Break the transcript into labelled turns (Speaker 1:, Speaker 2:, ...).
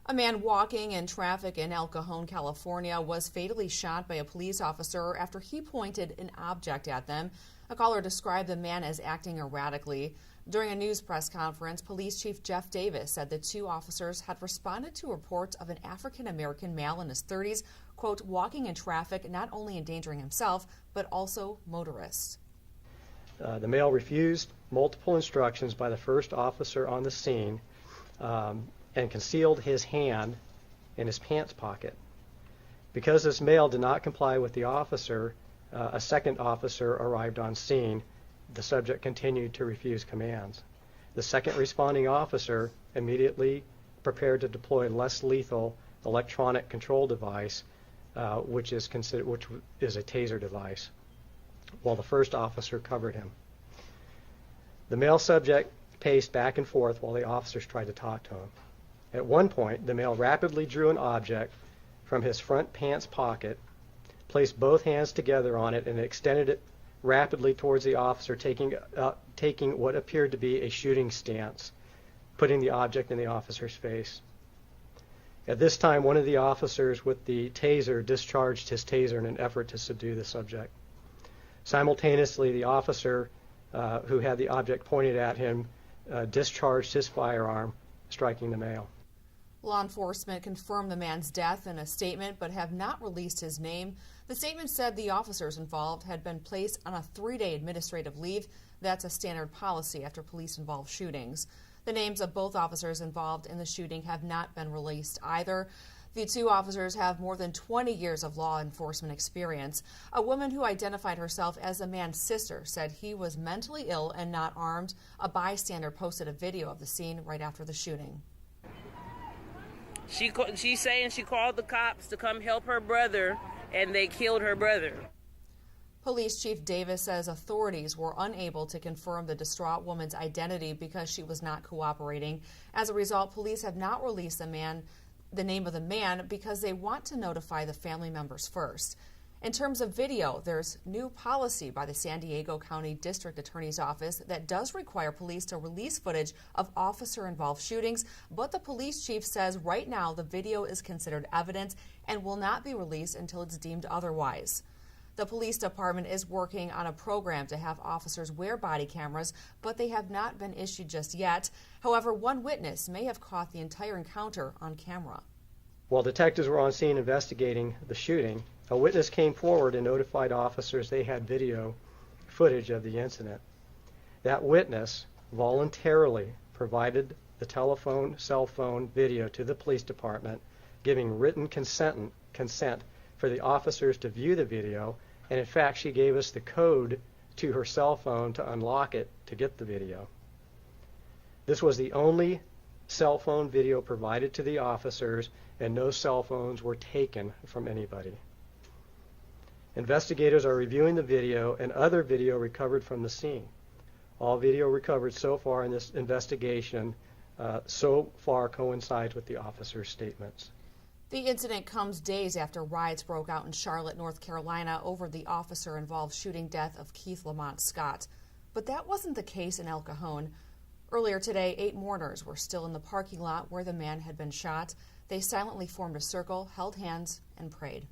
Speaker 1: A man walking in traffic in El Cajon, California, was fatally shot by a police officer after he pointed an object at them. A caller described the man as acting erratically. During a news press conference, Police Chief Jeff Davis said the two officers had responded to reports of an African-American male in his 30s, quote, walking in traffic, not only endangering himself, but also motorists.
Speaker 2: The male refused multiple instructions by the first officer on the scene and concealed his hand in his pants pocket. Because this male did not comply with the officer, a second officer arrived on scene. The subject continued to refuse commands. The second responding officer immediately prepared to deploy less lethal electronic control device, which is a taser device, while the first officer covered him. The male subject paced back and forth while the officers tried to talk to him. At one point, the male rapidly drew an object from his front pants pocket, placed both hands together on it, and extended it rapidly towards the officer, taking what appeared to be a shooting stance, putting the object in the officer's face. At this time, one of the officers with the taser discharged his taser in an effort to subdue the subject. Simultaneously, the officer who had the object pointed at him discharged his firearm, striking the male.
Speaker 1: Law enforcement confirmed the man's death in a statement but have not released his name. The statement said the officers involved had been placed on a 3-day administrative leave. That's a standard policy after police-involved shootings. The names of both officers involved in the shooting have not been released either. The two officers have more than 20 years of law enforcement experience. A woman who identified herself as the man's sister said he was mentally ill and not armed. A bystander posted a video of the scene right after the shooting.
Speaker 3: She's saying she called the cops to come help her brother, and they killed her brother.
Speaker 1: Police Chief Davis says authorities were unable to confirm the distraught woman's identity because she was not cooperating. As a result, police have not released the name of the man because they want to notify the family members first. In terms of video, there's new policy by the San Diego County District Attorney's Office that does require police to release footage of officer-involved shootings, but the police chief says right now the video is considered evidence and will not be released until it's deemed otherwise. The police department is working on a program to have officers wear body cameras, but they have not been issued just yet. However, one witness may have caught the entire encounter on camera.
Speaker 2: While detectives were on scene investigating the shooting, a witness came forward and notified officers they had video footage of the incident. That witness voluntarily provided the cell phone video to the police department, giving written consent for the officers to view the video, and in fact she gave us the code to her cell phone to unlock it to get the video. This was the only cell phone video provided to the officers, and no cell phones were taken from anybody. Investigators are reviewing the video and other video recovered from the scene. All video recovered so far in this investigation so far coincides with the officers' statements.
Speaker 1: The incident comes days after riots broke out in Charlotte, North Carolina over the officer-involved shooting death of Keith Lamont Scott. But that wasn't the case in El Cajon. Earlier today, 8 mourners were still in the parking lot where the man had been shot. They silently formed a circle, held hands, and prayed.